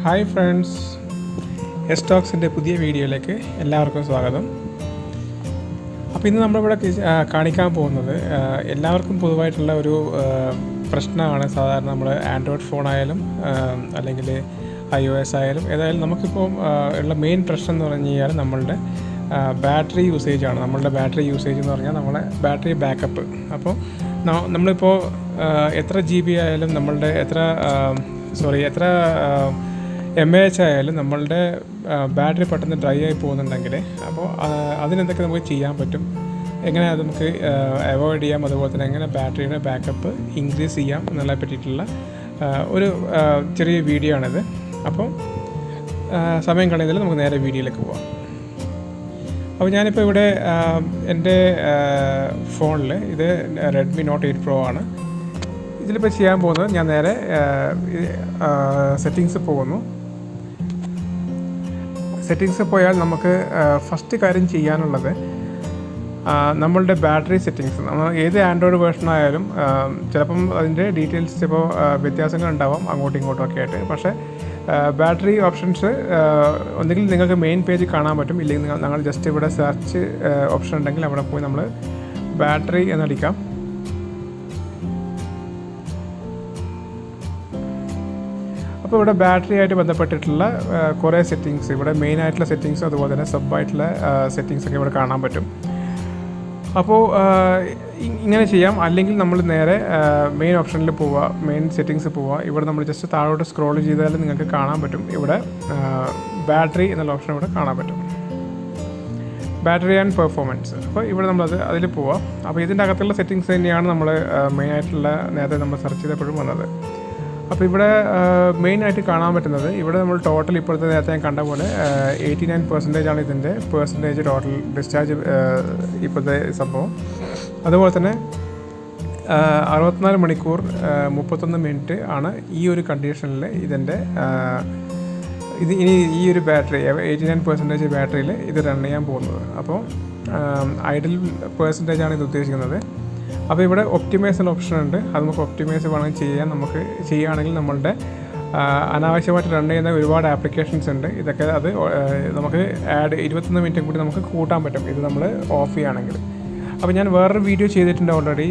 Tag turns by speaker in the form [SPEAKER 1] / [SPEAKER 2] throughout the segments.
[SPEAKER 1] Hi friends, S ടോക്സിൻ്റെ പുതിയ വീഡിയോയിലേക്ക് എല്ലാവർക്കും സ്വാഗതം. അപ്പോൾ ഇന്ന് നമ്മളിവിടെ കാണിക്കാൻ പോകുന്നത് എല്ലാവർക്കും പൊതുവായിട്ടുള്ള ഒരു പ്രശ്നമാണ്. സാധാരണ നമ്മൾ ആൻഡ്രോയിഡ് ഫോണായാലും അല്ലെങ്കിൽ iOS ആയാലും ഏതായാലും നമുക്കിപ്പോൾ ഉള്ള മെയിൻ പ്രശ്നം എന്ന് പറഞ്ഞു കഴിഞ്ഞാൽ നമ്മളുടെ ബാറ്ററി യൂസേജാണ്. നമ്മളുടെ ബാറ്ററി യൂസേജ് എന്ന് പറഞ്ഞാൽ നമ്മളെ ബാറ്ററി ബാക്കപ്പ്. അപ്പോൾ നമ്മളിപ്പോൾ എത്ര GB ആയാലും നമ്മളുടെ എത്ര mAh ആയാലും നമ്മളുടെ ബാറ്ററി പെട്ടെന്ന് ഡ്രൈ ആയി പോകുന്നുണ്ടെങ്കിൽ അപ്പോൾ അതിനെന്തൊക്കെ നമുക്ക് ചെയ്യാൻ പറ്റും, എങ്ങനെ അത് നമുക്ക് അവോയ്ഡ് ചെയ്യാം, അതുപോലെ തന്നെ എങ്ങനെ ബാറ്ററിയുടെ ബാക്കപ്പ് ഇൻക്രീസ് ചെയ്യാം എന്നതിനെ പറ്റിയിട്ടുള്ള ഒരു ചെറിയ വീഡിയോ ആണിത്. അപ്പോൾ സമയം കളയുന്നതിൽ നമുക്ക് നേരെ വീഡിയോയിലേക്ക് പോകാം. അപ്പോൾ ഞാനിപ്പോൾ ഇവിടെ എൻ്റെ ഫോണിൽ ഇത് റെഡ്മി നോട്ട് 8 Pro ആണ്. ഇതിലിപ്പോൾ ചെയ്യാൻ പോകുന്നത് ഞാൻ നേരെ സെറ്റിങ്സ് പോകുന്നു. സെറ്റിങ്സ് പോയാൽ നമുക്ക് ഫസ്റ്റ് കാര്യം ചെയ്യാനുള്ളത് നമ്മളുടെ ബാറ്ററി സെറ്റിങ്സ്. നമ്മൾ ഏത് ആൻഡ്രോയിഡ് വേർഷനായാലും ചിലപ്പം അതിൻ്റെ ഡീറ്റെയിൽസ് ഇപ്പോൾ വ്യത്യാസങ്ങൾ ഉണ്ടാവാം അങ്ങോട്ടും ഇങ്ങോട്ടും ഒക്കെ ആയിട്ട്. പക്ഷേ ബാറ്ററി ഓപ്ഷൻസ് ഒന്നുകിൽ നിങ്ങൾക്ക് മെയിൻ പേജ് കാണാൻ പറ്റും, ഇല്ലെങ്കിൽ ഞങ്ങൾ ജസ്റ്റ് ഇവിടെ സെർച്ച് ഓപ്ഷൻ ഉണ്ടെങ്കിൽ അവിടെ പോയി നമ്മൾ ബാറ്ററി എന്നടിക്കാം. അപ്പോൾ ഇവിടെ ബാറ്ററി ആയിട്ട് ബന്ധപ്പെട്ടിട്ടുള്ള കുറേ സെറ്റിങ്സ്, ഇവിടെ മെയിൻ ആയിട്ടുള്ള സെറ്റിങ്സും അതുപോലെ തന്നെ സബായിട്ടുള്ള സെറ്റിങ്സൊക്കെ ഇവിടെ കാണാൻ പറ്റും. അപ്പോൾ ഇങ്ങനെ ചെയ്യാം. അല്ലെങ്കിൽ നമ്മൾ നേരെ മെയിൻ ഓപ്ഷനിൽ പോവുക, മെയിൻ സെറ്റിങ്സ് പോവുക. ഇവിടെ നമ്മൾ ജസ്റ്റ് താഴോട്ട് സ്ക്രോൾ ചെയ്താൽ നിങ്ങൾക്ക് കാണാൻ പറ്റും, ഇവിടെ ബാറ്ററി എന്നുള്ള ഓപ്ഷൻ ഇവിടെ കാണാൻ പറ്റും, ബാറ്ററി ആൻഡ് പെർഫോമൻസ്. അപ്പോൾ ഇവിടെ നമ്മളത് അതിൽ പോവാം. അപ്പോൾ ഇതിൻ്റെ അകത്തുള്ള സെറ്റിങ്സ് തന്നെയാണ് നമ്മൾ മെയിനായിട്ടുള്ള നേരത്തെ നമ്മൾ സെർച്ച് ചെയ്തപ്പോഴും വന്നത്. അപ്പോൾ ഇവിടെ മെയിനായിട്ട് കാണാൻ പറ്റുന്നത്, ഇവിടെ നമ്മൾ ടോട്ടൽ ഇപ്പോഴത്തെ നേരത്തെ ഞാൻ കണ്ട പോലെ 89% ആണ് ഇതിൻ്റെ പെർസെൻറ്റേജ് ടോട്ടൽ ഡിസ്ചാർജ് ഇപ്പോഴത്തെ സംഭവം. അതുപോലെ തന്നെ 64 മണിക്കൂർ 31 മിനിറ്റ് ആണ് ഈ ഒരു കണ്ടീഷനിൽ ഇതിൻ്റെ ഇനി ഈ ഒരു ബാറ്ററി 89% ബാറ്ററിയിൽ ഇത് റൺ ചെയ്യാൻ പോകുന്നത്. അപ്പോൾ ഐഡൽ പെർസെൻറ്റേജ് ആണ് ഇത് ഉദ്ദേശിക്കുന്നത്. അപ്പോൾ ഇവിടെ ഒപ്റ്റിമൈസ് എന്ന ഓപ്ഷൻ ഉണ്ട്. അത് നമുക്ക് ഒപ്റ്റിമൈസ് വേണമെങ്കിൽ ചെയ്യാൻ, നമുക്ക് ചെയ്യുകയാണെങ്കിൽ നമ്മളുടെ അനാവശ്യമായിട്ട് റൺ ചെയ്യുന്ന ഒരുപാട് ആപ്ലിക്കേഷൻസ് ഉണ്ട്. ഇതൊക്കെ അത് നമുക്ക് 21 മിനിറ്റ് കൂടി നമുക്ക് കൂട്ടാൻ പറ്റും ഇത് നമ്മൾ ഓഫ് ചെയ്യുകയാണെങ്കിൽ. അപ്പോൾ ഞാൻ വേറൊരു വീഡിയോ ചെയ്തിട്ടുണ്ട് ഓൾറെഡി,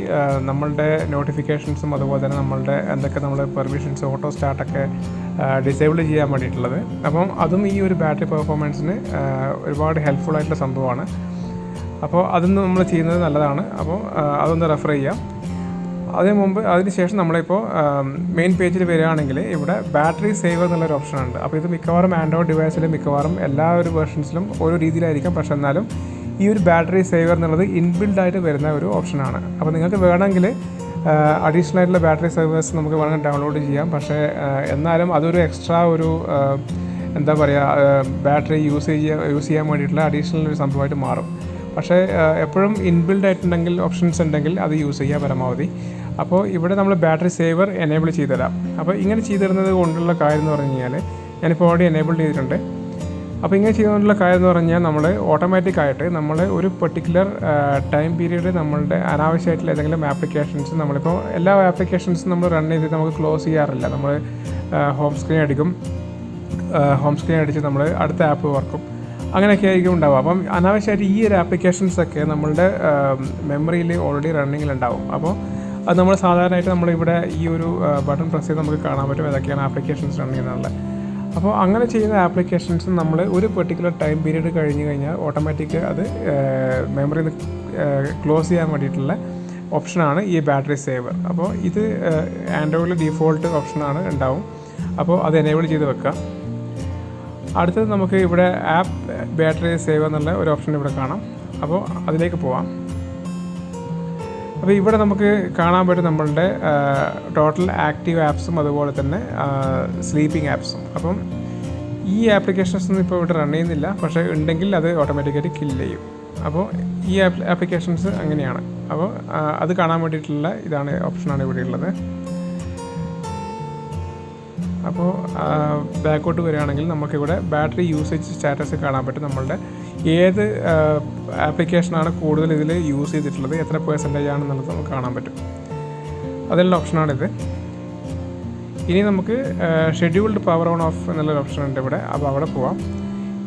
[SPEAKER 1] നമ്മളുടെ നോട്ടിഫിക്കേഷൻസും അതുപോലെ തന്നെ നമ്മളുടെ എന്തൊക്കെ നമ്മൾ പെർമിഷൻസ് ഓട്ടോ സ്റ്റാർട്ടൊക്കെ ഡിസേബിൾ ചെയ്യാൻ വേണ്ടിയിട്ടുള്ളത്. അപ്പം അതും ഈ ഒരു ബാറ്ററി പെർഫോമൻസിന് ഒരുപാട് ഹെൽപ്ഫുൾ ആയിട്ടുള്ള സംഭവമാണ്. അപ്പോൾ അതൊന്ന് നമ്മൾ ചെയ്യുന്നത് നല്ലതാണ്. അപ്പോൾ അതൊന്ന് റെഫർ ചെയ്യാം. അതിന് ശേഷം നമ്മളിപ്പോൾ മെയിൻ പേജിൽ വരികയാണെങ്കിൽ ഇവിടെ ബാറ്ററി സേവർ എന്നുള്ളൊരു ഓപ്ഷനുണ്ട്. അപ്പോൾ ഇത് മിക്കവാറും ആൻഡ്രോയിഡ് ഡിവൈസിൽ മിക്കവാറും എല്ലാ ഒരു വേർഷൻസിലും ഓരോ രീതിയിലായിരിക്കും. പക്ഷേ എന്നാലും ഈ ഒരു ബാറ്ററി സേവർ എന്നുള്ളത് ഇൻബിൽഡായിട്ട് വരുന്ന ഒരു ഓപ്ഷനാണ്. അപ്പോൾ നിങ്ങൾക്ക് വേണമെങ്കിൽ അഡീഷണൽ ആയിട്ടുള്ള ബാറ്ററി സേവേഴ്സ് നമുക്ക് വേണമെങ്കിൽ ഡൗൺലോഡ് ചെയ്യാം. പക്ഷേ എന്നാലും അതൊരു എക്സ്ട്രാ ഒരു എന്താ പറയുക, ബാറ്ററി യൂസ് ചെയ്യാൻ വേണ്ടിയിട്ടുള്ള അഡീഷണൽ ഒരു സംഭവമായിട്ട് മാറും. പക്ഷേ എപ്പോഴും ഇൻബിൽഡ് ആയിട്ടുണ്ടെങ്കിൽ ഓപ്ഷൻസ് ഉണ്ടെങ്കിൽ അത് യൂസ് ചെയ്യുക പരമാവധി. അപ്പോൾ ഇവിടെ നമ്മൾ ബാറ്ററി സേവർ എനേബിൾ ചെയ്തുതരാം. അപ്പോൾ ഇങ്ങനെ ചെയ്തിരുന്നത് കൊണ്ടുള്ള കാര്യം എന്ന് പറഞ്ഞു കഴിഞ്ഞാൽ ഞാനിപ്പോൾ ഓൾറെഡി എനേബിൾ ചെയ്തിട്ടുണ്ട്. അപ്പോൾ ഇങ്ങനെ ചെയ്യുന്നതിനുള്ള കാര്യം എന്ന് പറഞ്ഞാൽ നമ്മൾ ഓട്ടോമാറ്റിക്കായിട്ട് നമ്മൾ ഒരു പെർട്ടിക്കുലർ ടൈം പീരീഡ് നമ്മളുടെ അനാവശ്യമായിട്ടുള്ള ഏതെങ്കിലും ആപ്ലിക്കേഷൻസ്, നമ്മളിപ്പോൾ എല്ലാ ആപ്ലിക്കേഷൻസും നമ്മൾ റൺ ചെയ്തിട്ട് നമുക്ക് ക്ലോസ് ചെയ്യാറില്ല. നമ്മൾ ഹോം സ്ക്രീൻ അടിച്ച് നമ്മൾ അടുത്ത ആപ്പ് വർക്കും അങ്ങനെയൊക്കെ ആയിരിക്കും ഉണ്ടാവും. അപ്പം അനാവശ്യമായിട്ട് ഈ ഒരു ആപ്ലിക്കേഷൻസൊക്കെ നമ്മളുടെ മെമ്മറിയിൽ ഓൾറെഡി റണ്ണിങ്ങിലുണ്ടാവും. അപ്പോൾ അത് നമ്മൾ സാധാരണയായിട്ട് നമ്മളിവിടെ ഈ ഒരു ബട്ടൺ പ്രസ് ചെയ്ത് നമുക്ക് കാണാൻ പറ്റും ഏതൊക്കെയാണ് ആപ്ലിക്കേഷൻസ് റൺ ചെയ്യുന്നുള്ളത്. അപ്പോൾ അങ്ങനെ ചെയ്യുന്ന ആപ്ലിക്കേഷൻസ് നമ്മൾ ഒരു പെർട്ടിക്കുലർ ടൈം പീരീഡ് കഴിഞ്ഞ് കഴിഞ്ഞാൽ ഓട്ടോമാറ്റിക് അത് മെമ്മറിയിൽ നിന്ന് ക്ലോസ് ചെയ്യാൻ വേണ്ടിയിട്ടുള്ള ഓപ്ഷനാണ് ഈ ബാറ്ററി സേവർ. അപ്പോൾ ഇത് ആൻഡ്രോയിഡിൽ ഡീഫോൾട്ട് ഓപ്ഷനാണ് ഉണ്ടാവും. അപ്പോൾ അത് എനേബിൾ ചെയ്ത് വെക്കാം. അടുത്തത് നമുക്ക് ഇവിടെ ആപ്പ് ബാറ്ററി സേവ് എന്നുള്ള ഒരു ഓപ്ഷൻ ഇവിടെ കാണാം. അപ്പോൾ അതിലേക്ക് പോവാം. അപ്പോൾ ഇവിടെ നമുക്ക് കാണാൻ പറ്റും നമ്മളുടെ ടോട്ടൽ ആക്റ്റീവ് ആപ്സും അതുപോലെ തന്നെ സ്ലീപ്പിംഗ് ആപ്സും. അപ്പം ഈ ആപ്ലിക്കേഷൻസ് ഒന്നും ഇപ്പോൾ ഇവിടെ റൺ ചെയ്യുന്നില്ല, പക്ഷേ ഉണ്ടെങ്കിൽ അത് ഓട്ടോമാറ്റിക്കായിട്ട് കില്ല് ചെയ്യും. അപ്പോൾ ഈ ആപ്ലിക്കേഷൻസ് അങ്ങനെയാണ്. അപ്പോൾ അത് കാണാൻ വേണ്ടിയിട്ടുള്ള ഓപ്ഷനാണ് ഇവിടെ ഉള്ളത്. അപ്പോൾ ബാക്കോട്ട് വരികയാണെങ്കിൽ നമുക്കിവിടെ ബാറ്ററി യൂസേജ് സ്റ്റാറ്റസ് കാണാൻ പറ്റും. നമ്മളുടെ ഏത് ആപ്ലിക്കേഷനാണ് കൂടുതൽ ഇതിൽ യൂസ് ചെയ്തിട്ടുള്ളത്, എത്ര പെർസെൻറ്റേജ് ആണെന്നുള്ളത് നമുക്ക് കാണാൻ പറ്റും. അതിലുള്ള ഓപ്ഷനാണിത്. ഇനി നമുക്ക് ഷെഡ്യൂൾഡ് പവർ ഓൺ ഓഫ് എന്നുള്ളൊരു ഓപ്ഷൻ ഉണ്ട് ഇവിടെ. അപ്പോൾ അവിടെ പോവാം.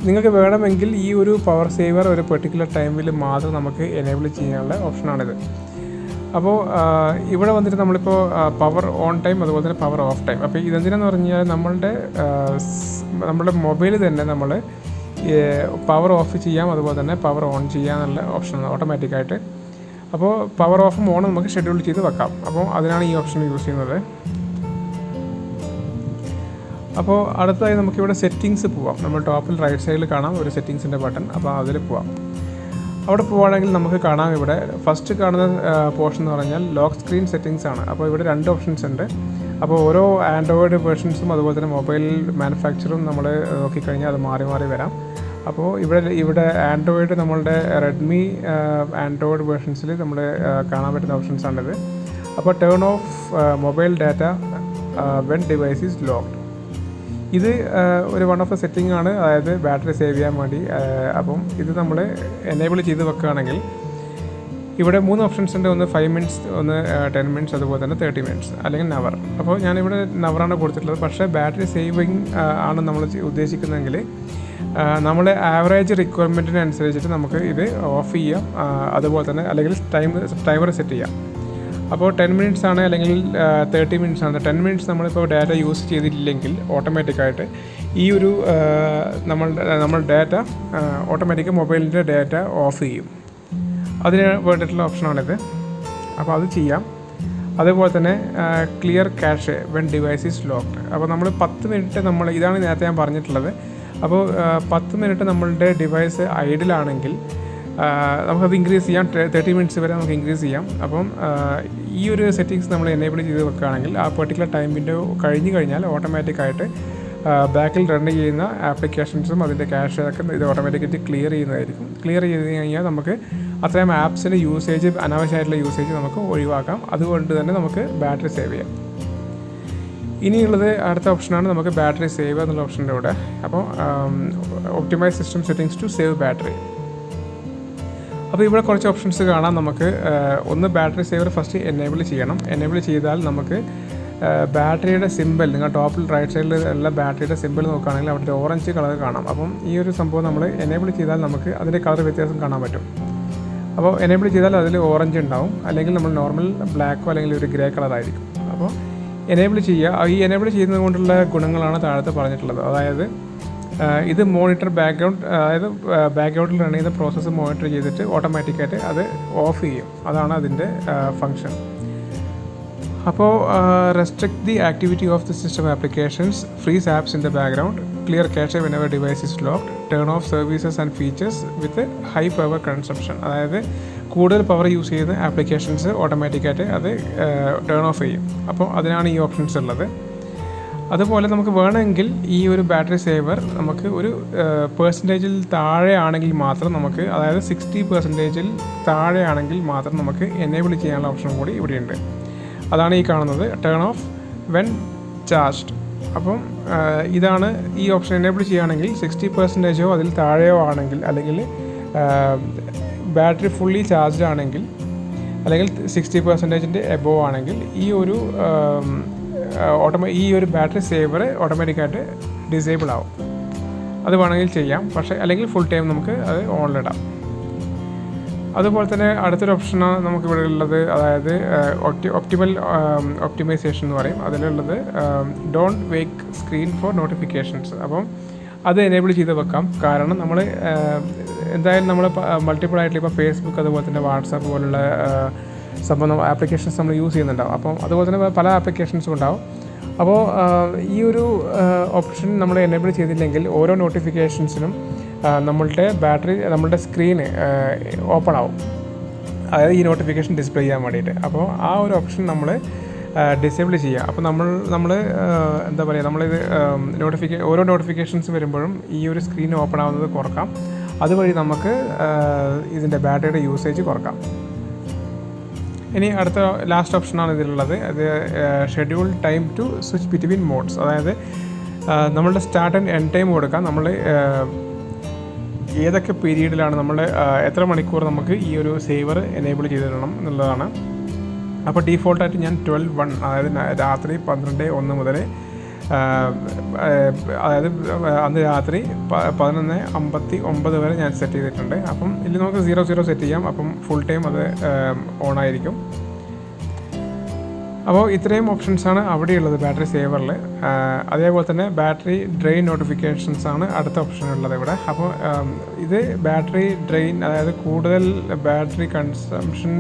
[SPEAKER 1] നിങ്ങൾക്ക് വേണമെങ്കിൽ ഈ ഒരു പവർ സേവർ ഒരു പെർട്ടിക്കുലർ ടൈമിൽ മാത്രം നമുക്ക് എനേബിൾ ചെയ്യാനുള്ള ഓപ്ഷനാണിത്. അപ്പോൾ ഇവിടെ വന്നിട്ട് നമ്മളിപ്പോൾ പവർ ഓൺ ടൈം അതുപോലെ തന്നെ പവർ ഓഫ് ടൈം. അപ്പോൾ ഇതെന്തിനാന്ന് പറഞ്ഞാൽ നമ്മുടെ മൊബൈൽ തന്നെ നമ്മൾ പവർ ഓഫ് ചെയ്യാം അതുപോലെ തന്നെ പവർ ഓൺ ചെയ്യാന്നുള്ള ഓപ്ഷൻ ഓട്ടോമാറ്റിക്കായിട്ട്. അപ്പോൾ പവർ ഓഫും ഓണും നമുക്ക് ഷെഡ്യൂൾ ചെയ്ത് വെക്കാം. അപ്പോൾ അതിനാണ് ഈ ഓപ്ഷൻ യൂസ് ചെയ്യുന്നത്. അപ്പോൾ അടുത്തതായി നമുക്കിവിടെ സെറ്റിങ്സ് പോവാം. നമ്മൾ ടോപ്പിൽ റൈറ്റ് സൈഡിൽ കാണാം ഒരു സെറ്റിങ്സിൻ്റെ ബട്ടൺ. അപ്പോൾ അതിൽ പോവാം. അവിടെ പോവുകയാണെങ്കിൽ നമുക്ക് കാണാം ഇവിടെ ഫസ്റ്റ് കാണുന്ന പോർഷൻ എന്ന് പറഞ്ഞാൽ ലോക്ക് സ്ക്രീൻ സെറ്റിങ്സ് ആണ്. അപ്പോൾ ഇവിടെ 2 ഓപ്ഷൻസ് ഉണ്ട്. അപ്പോൾ ഓരോ ആൻഡ്രോയിഡ് വേർഷൻസും അതുപോലെ തന്നെ മൊബൈൽ മാനുഫാക്ചറും നമ്മൾ നോക്കിക്കഴിഞ്ഞാൽ അത് മാറി മാറി വരാം. അപ്പോൾ ഇവിടെ ആൻഡ്രോയിഡ് നമ്മളുടെ റെഡ്മി ആൻഡ്രോയിഡ് വേർഷൻസിൽ നമ്മൾ കാണാൻ പറ്റുന്ന ഓപ്ഷൻസാണിത്. അപ്പോൾ turn of mobile data when device is locked. ഇത് ഒരു വൺ ഓഫ് ദ സെറ്റിംഗ് ആണ്, അതായത് ബാറ്ററി സേവ് ചെയ്യാൻ വേണ്ടി. അപ്പം ഇത് നമ്മൾ എനേബിൾ ചെയ്ത് വെക്കുകയാണെങ്കിൽ ഇവിടെ 3 ഓപ്ഷൻസ് ഉണ്ട്. ഒന്ന് 5 മിനിറ്റ്സ്, ഒന്ന് 10 മിനിറ്റ്സ്, അതുപോലെ തന്നെ 30 മിനിറ്റ്സ് അല്ലെങ്കിൽ നവർ. അപ്പോൾ ഞാനിവിടെ നവറാണ് കൊടുത്തിട്ടുള്ളത്. പക്ഷേ ബാറ്ററി സേവിങ് ആണ് നമ്മൾ ഉദ്ദേശിക്കുന്നതെങ്കിൽ നമ്മുടെ ആവറേജ് റിക്വയർമെൻറ്റിനനുസരിച്ചിട്ട് നമുക്ക് ഇത് ഓഫ് ചെയ്യാം, അതുപോലെ തന്നെ അല്ലെങ്കിൽ ടൈമർ സെറ്റ് ചെയ്യാം. അപ്പോൾ 10 മിനിറ്റ്സ് ആണ് അല്ലെങ്കിൽ 30 മിനിറ്റ്സ് ആണ്. 10 മിനിറ്റ്സ് നമ്മളിപ്പോൾ ഡാറ്റ യൂസ് ചെയ്തിട്ടില്ലെങ്കിൽ ഓട്ടോമാറ്റിക്കായിട്ട് ഈ ഒരു നമ്മൾ ഡാറ്റ ഓട്ടോമാറ്റിക്കായി മൊബൈലിൻ്റെ ഡാറ്റ ഓഫ് ചെയ്യും. അതിന് വേണ്ടിയിട്ടുള്ള ഓപ്ഷനാണിത്. അപ്പോൾ അത് ചെയ്യാം. അതേപോലെ തന്നെ clear cash when device is locked. അപ്പോൾ നമ്മൾ 10 മിനിറ്റ് ഇതാണ് നേരത്തെ ഞാൻ പറഞ്ഞിട്ടുള്ളത്. അപ്പോൾ 10 മിനിറ്റ് നമ്മളുടെ ഡിവൈസ് ഐഡിലാണെങ്കിൽ നമുക്കത് ഇൻക്രീസ് ചെയ്യാം. 30 മിനിറ്റ്സ് വരെ നമുക്ക് ഇൻക്രീസ് ചെയ്യാം. അപ്പം ഈ ഒരു സെറ്റിങ്സ് നമ്മൾ എനേബിൾ ചെയ്ത് വെക്കുകയാണെങ്കിൽ ആ പെർട്ടിക്കുലർ ടൈം വിൻഡോ കഴിഞ്ഞ് കഴിഞ്ഞാൽ ഓട്ടോമാറ്റിക്കായിട്ട് ബാക്കിൽ റൺ ചെയ്യുന്ന ആപ്ലിക്കേഷൻസും അതിൻ്റെ ക്യാഷൊക്കെ ഇത് ഓട്ടോമാറ്റിക്കായിട്ട് ക്ലിയർ ചെയ്യുന്നതായിരിക്കും. ക്ലിയർ ചെയ്ത് കഴിഞ്ഞാൽ നമുക്ക് അത്രയും ആപ്സിൻ്റെ യൂസേജ്, അനാവശ്യമായിട്ടുള്ള യൂസേജ് നമുക്ക് ഒഴിവാക്കാം. അതുകൊണ്ട് തന്നെ നമുക്ക് ബാറ്ററി സേവ് ചെയ്യാം. ഇനിയുള്ളത് അടുത്ത ഓപ്ഷനാണ് നമുക്ക് ബാറ്ററി സേവ് എന്നുള്ള ഓപ്ഷൻ്റെ കൂടെ. അപ്പോൾ optimise system settings to save battery. അപ്പോൾ ഇവിടെ കുറച്ച് ഓപ്ഷൻസ് കാണാം നമുക്ക്. ഒന്ന് ബാറ്ററി സേവർ ഫസ്റ്റ് എനേബിൾ ചെയ്യണം. എനേബിൾ ചെയ്താൽ നമുക്ക് ബാറ്ററിയുടെ സിമ്പിൾ, നിങ്ങൾ ടോപ്പിൽ റൈറ്റ് സൈഡിൽ ഉള്ള ബാറ്ററിയുടെ സിമ്പിൾ നോക്കുകയാണെങ്കിൽ അവിടെ ഓറഞ്ച് കളർ കാണാം. അപ്പം ഈ ഒരു സംഭവം നമ്മൾ എനേബിൾ ചെയ്താൽ നമുക്ക് അതിൻ്റെ കളർ വ്യത്യാസം കാണാൻ പറ്റും. അപ്പോൾ എനേബിൾ ചെയ്താൽ അതിൽ ഓറഞ്ച് ഉണ്ടാവും, അല്ലെങ്കിൽ നമ്മൾ നോർമൽ ബ്ലാക്കോ അല്ലെങ്കിൽ ഒരു ഗ്രേ കളറായിരിക്കും. അപ്പോൾ എനേബിൾ ചെയ്യുക. ഈ എനേബിൾ ചെയ്യുന്നത് കൊണ്ടുള്ള ഗുണങ്ങളാണ് താഴത്തെ പറഞ്ഞിട്ടുള്ളത്. അതായത് ഇത് മോണിറ്റർ ബാക്ക്ഗ്രൗണ്ട്, അതായത് ബാക്ക്ഗ്രൗണ്ടിൽ റൺ ചെയ്യുന്ന പ്രോസസ്സ് മോണിറ്റർ ചെയ്തിട്ട് ഓട്ടോമാറ്റിക്കായിട്ട് അത് ഓഫ് ചെയ്യും. അതാണ് അതിൻ്റെ ഫങ്ഷൻ. അപ്പോൾ restrict the activity of the system applications, freeze apps in the background, clear cache whenever device is locked, turn off services and features with high power consumption. അതായത് കൂടുതൽ power use ചെയ്യുന്ന applications ഓട്ടോമാറ്റിക്കായിട്ട് അത് turn of ചെയ്യും. അപ്പോൾ അതിനാണ് ഈ options ഉള്ളത്. അതുപോലെ നമുക്ക് വേണമെങ്കിൽ ഈ ഒരു ബാറ്ററി സേവർ നമുക്ക് ഒരു പെർസെൻറ്റേജിൽ താഴെയാണെങ്കിൽ മാത്രം നമുക്ക്, അതായത് 60% താഴെയാണെങ്കിൽ മാത്രം നമുക്ക് എനേബിൾ ചെയ്യാനുള്ള ഓപ്ഷൻ കൂടി ഇവിടെയുണ്ട്. അതാണ് ഈ കാണുന്നത് ടേൺ ഓഫ് വെൻ ചാർജ്ഡ്. അപ്പം ഇതാണ് ഈ ഓപ്ഷൻ എനേബിൾ ചെയ്യുകയാണെങ്കിൽ 60%ഓ അതിൽ താഴെയോ ആണെങ്കിൽ, അല്ലെങ്കിൽ ബാറ്ററി ഫുള്ളി ചാർജ്ഡ് ആണെങ്കിൽ, അല്ലെങ്കിൽ 60% എബോവ് ആണെങ്കിൽ ഈ ഒരു ബാറ്ററി സേവർ ഓട്ടോമാറ്റിക്കായിട്ട് ഡിസേബിൾ ആവും. അത് വേണമെങ്കിൽ ചെയ്യാം. പക്ഷേ അല്ലെങ്കിൽ ഫുൾ ടൈം നമുക്ക് അത് ഓണിലിടാം. അതുപോലെ തന്നെ അടുത്തൊരു ഓപ്ഷനാണ് നമുക്കിവിടെ ഉള്ളത്, അതായത് ഒപ്റ്റിമൽ ഒപ്റ്റിമൈസേഷൻ എന്ന് പറയും. അതിലുള്ളത് don't wake screen for notifications. അപ്പം അത് എനേബിൾ ചെയ്ത് വെക്കാം. കാരണം നമ്മൾ എന്തായാലും നമ്മൾ മൾട്ടിപ്പിൾ ആയിട്ടുള്ള ഇപ്പോൾ ഫേസ്ബുക്ക് അതുപോലെ തന്നെ വാട്സാപ്പ് പോലുള്ള സംഭവം ആപ്ലിക്കേഷൻസ് നമ്മൾ യൂസ് ചെയ്യുന്നുണ്ടാവും. അപ്പം അതുപോലെ തന്നെ പല ആപ്ലിക്കേഷൻസും ഉണ്ടാവും. അപ്പോൾ ഈ ഒരു ഓപ്ഷൻ നമ്മൾ എനേബിൾ ചെയ്തില്ലെങ്കിൽ ഓരോ നോട്ടിഫിക്കേഷൻസിനും നമ്മളുടെ സ്ക്രീന് ഓപ്പൺ ആവും, അതായത് ഈ നോട്ടിഫിക്കേഷൻ ഡിസ്പ്ലേ ചെയ്യാൻ വേണ്ടിയിട്ട്. അപ്പോൾ ആ ഒരു ഓപ്ഷൻ നമ്മൾ ഡിസേബിൾ ചെയ്യുക. അപ്പോൾ നമ്മൾ എന്താ പറയുക, നമ്മളിത് ഓരോ നോട്ടിഫിക്കേഷൻസ് വരുമ്പോഴും ഈ ഒരു സ്ക്രീൻ ഓപ്പൺ ആവുന്നത് കുറക്കാം. അതുവഴി നമുക്ക് ഇതിൻ്റെ ബാറ്ററിയുടെ യൂസേജ് കുറക്കാം. ഇനി അടുത്ത ലാസ്റ്റ് ഓപ്ഷനാണ് ഇതിലുള്ളത്. അത് schedule time to switch between modes. അതായത് നമ്മളുടെ സ്റ്റാർട്ട് ആൻഡ് എൻഡ് ടൈം കൊടുക്കാം. നമ്മൾ ഏതൊക്കെ പീരീഡിലാണ് എത്ര മണിക്കൂർ നമുക്ക് ഈ ഒരു സേവർ എനേബിൾ ചെയ്തിടണം എന്നുള്ളതാണ്. അപ്പോൾ ഡീഫോൾട്ടായിട്ട് ഞാൻ 12:01 അതായത് രാത്രി 12:01 മുതൽ അതായത് അന്ന് രാത്രി 11:59 വരെ ഞാൻ സെറ്റ് ചെയ്തിട്ടുണ്ട്. അപ്പം ഇതിൽ നമുക്ക് 00 സെറ്റ് ചെയ്യാം. അപ്പം ഫുൾ ടൈം അത് ഓണായിരിക്കും. അപ്പോൾ ഇത്രയും ഓപ്ഷൻസാണ് അവിടെയുള്ളത് ബാറ്ററി സേവറിൽ. അതേപോലെ തന്നെ ബാറ്ററി ഡ്രെയിൻ നോട്ടിഫിക്കേഷൻസാണ് അടുത്ത ഓപ്ഷൻ ഉള്ളത് ഇവിടെ. അപ്പോൾ ഇത് ബാറ്ററി ഡ്രെയിൻ, അതായത് കൂടുതൽ ബാറ്ററി കൺസംഷൻ,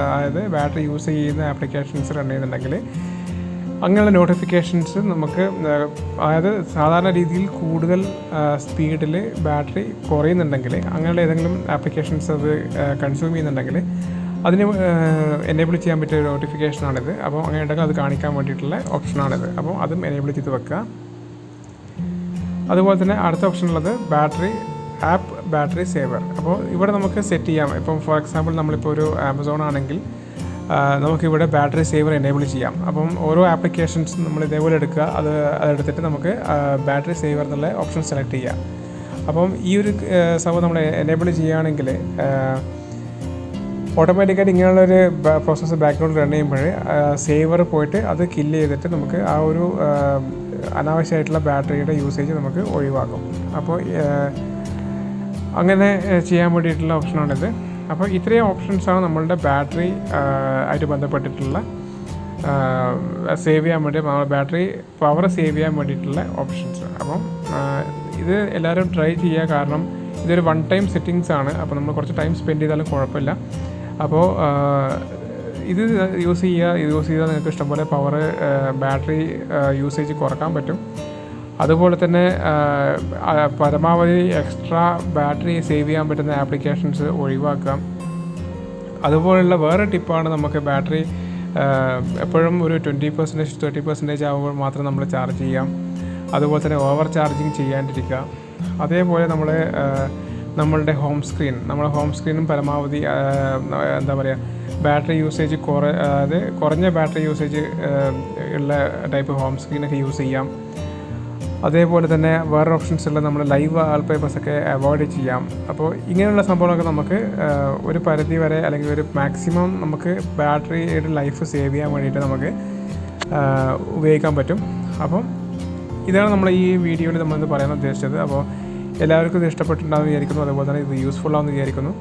[SPEAKER 1] അതായത് ബാറ്ററി യൂസ് ചെയ്യുന്ന ആപ്ലിക്കേഷൻസ് റൺ ചെയ്യുന്നുണ്ടെങ്കിൽ അങ്ങനെയുള്ള നോട്ടിഫിക്കേഷൻസ് നമുക്ക്, അതായത് സാധാരണ രീതിയിൽ കൂടുതൽ സ്പീഡിൽ ബാറ്ററി കുറയുന്നുണ്ടെങ്കിൽ, അങ്ങനെയുള്ള ഏതെങ്കിലും ആപ്ലിക്കേഷൻസ് അത് കൺസ്യൂം ചെയ്യുന്നുണ്ടെങ്കിൽ അതിന് എനേബിൾ ചെയ്യാൻ പറ്റിയ ഒരു നോട്ടിഫിക്കേഷനാണിത്. അപ്പോൾ അങ്ങനെ ഉണ്ടെങ്കിൽ അത് കാണിക്കാൻ വേണ്ടിയിട്ടുള്ള ഓപ്ഷനാണിത്. അപ്പോൾ അതും എനേബിൾ ചെയ്ത് വെക്കുക. അതുപോലെ തന്നെ അടുത്ത ഓപ്ഷൻ ഉള്ളത് ബാറ്ററി സേവർ. അപ്പോൾ ഇവിടെ നമുക്ക് സെറ്റ് ചെയ്യാം. ഇപ്പം ഫോർ എക്സാമ്പിൾ നമ്മളിപ്പോൾ ഒരു ആമസോൺ ആണെങ്കിൽ നമുക്കിവിടെ ബാറ്ററി സേവർ എനേബിൾ ചെയ്യാം. അപ്പം ഓരോ ആപ്ലിക്കേഷൻസും നമ്മൾ ഇതേപോലെ എടുക്കുക, അതെടുത്തിട്ട് നമുക്ക് ബാറ്ററി സേവർ എന്നുള്ള ഓപ്ഷൻ സെലക്ട് ചെയ്യാം. അപ്പം ഈ ഒരു സംഭവം നമ്മൾ എനേബിൾ ചെയ്യുകയാണെങ്കിൽ ഓട്ടോമാറ്റിക്കായിട്ട് ഇങ്ങനെയുള്ളൊരു പ്രോസസ്സ് ബാക്ക്ഗ്രൗണ്ടിൽ റൺ ചെയ്യുമ്പോൾ സേവർ പോയിട്ട് അത് കില്ല് ചെയ്തിട്ട് നമുക്ക് ആ ഒരു അനാവശ്യമായിട്ടുള്ള ബാറ്ററിയുടെ യൂസേജ് നമുക്ക് ഒഴിവാക്കും. അപ്പോൾ അങ്ങനെ ചെയ്യാൻ വേണ്ടിയിട്ടുള്ള ഓപ്ഷനാണിത്. അപ്പോൾ ഇത്രയും ഓപ്ഷൻസാണ് നമ്മളുടെ ബാറ്ററി ആയിട്ട് ബന്ധപ്പെട്ടിട്ടുള്ള സേവ് ചെയ്യാൻ വേണ്ടി, ബാറ്ററി പവർ സേവ് ചെയ്യാൻ വേണ്ടിയിട്ടുള്ള ഓപ്ഷൻസ്. അപ്പം ഇത് എല്ലാവരും ട്രൈ ചെയ്യുക. കാരണം ഇതൊരു 1 ടൈം സെറ്റിങ്സ് ആണ്. അപ്പോൾ നമ്മൾ കുറച്ച് ടൈം സ്പെൻഡ് ചെയ്താലും കുഴപ്പമില്ല. അപ്പോൾ ഇത് യൂസ് ചെയ്താൽ നിങ്ങൾക്ക് ഇഷ്ടംപോലെ പവർ, ബാറ്ററി യൂസേജ് കുറക്കാൻ പറ്റും. അതുപോലെ തന്നെ പരമാവധി എക്സ്ട്രാ ബാറ്ററി സേവ് ചെയ്യാൻ പറ്റുന്ന ആപ്ലിക്കേഷൻസ് ഒഴിവാക്കാം. അതുപോലുള്ള വേറെ ടിപ്പാണ് നമുക്ക് ബാറ്ററി എപ്പോഴും ഒരു 20% 30% ആകുമ്പോൾ മാത്രം നമ്മൾ ചാർജ് ചെയ്യാം. അതുപോലെ തന്നെ ഓവർ ചാർജിങ് ചെയ്യാണ്ടിരിക്കുക. അതേപോലെ നമ്മളുടെ ഹോം സ്ക്രീനും പരമാവധി എന്താ പറയുക, ബാറ്ററി യൂസേജ് അതായത് കുറഞ്ഞ ബാറ്ററി യൂസേജ് ഉള്ള ടൈപ്പ് ഹോം സ്ക്രീനൊക്കെ യൂസ് ചെയ്യാം. അതേപോലെ തന്നെ വേറെ ഓപ്ഷൻസ് ഉള്ള നമ്മൾ ലൈവ് വാൾപേപ്പേഴ്സൊക്കെ അവോയ്ഡ് ചെയ്യാം. അപ്പോൾ ഇങ്ങനെയുള്ള സംഭവങ്ങളൊക്കെ നമുക്ക് ഒരു പരിധി വരെ, അല്ലെങ്കിൽ ഒരു മാക്സിമം നമുക്ക് ബാറ്ററിയുടെ ലൈഫ് സേവ് ചെയ്യാൻ വേണ്ടിയിട്ട് നമുക്ക് ഉപയോഗിക്കാൻ പറ്റും. അപ്പം ഇതാണ് നമ്മൾ ഈ വീഡിയോയിൽ നമ്മളിത് പറയാൻ ഉദ്ദേശിച്ചത്. അപ്പോൾ എല്ലാവർക്കും ഇത് ഇഷ്ടപ്പെട്ടിട്ടുണ്ടാകുമെന്ന് വിചാരിക്കുന്നു. അതുപോലെ തന്നെ ഇത് യൂസ്ഫുൾ ആണെന്ന് വിചാരിക്കുന്നു.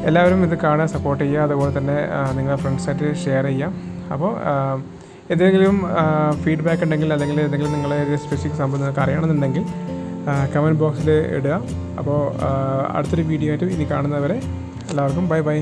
[SPEAKER 1] എല്ലാവരും ഇത് കാണാൻ സപ്പോർട്ട് ചെയ്യുക. അതുപോലെ തന്നെ നിങ്ങളുടെ ഫ്രണ്ട്സായിട്ട് ഷെയർ ചെയ്യാം. അപ്പോൾ എന്തെങ്കിലും ഫീഡ്ബാക്ക് ഉണ്ടെങ്കിൽ, അല്ലെങ്കിൽ എന്തെങ്കിലും നിങ്ങളെ ഒരു സ്പെസിഫിക് സംഭവം നിങ്ങൾക്ക് അറിയണമെന്നുണ്ടെങ്കിൽ കമൻറ്റ് ബോക്സിൽ ഇടുക. അപ്പോൾ അടുത്തൊരു വീഡിയോ ആയിട്ട് ഇനി കാണുന്നവരെ എല്ലാവർക്കും ബൈ.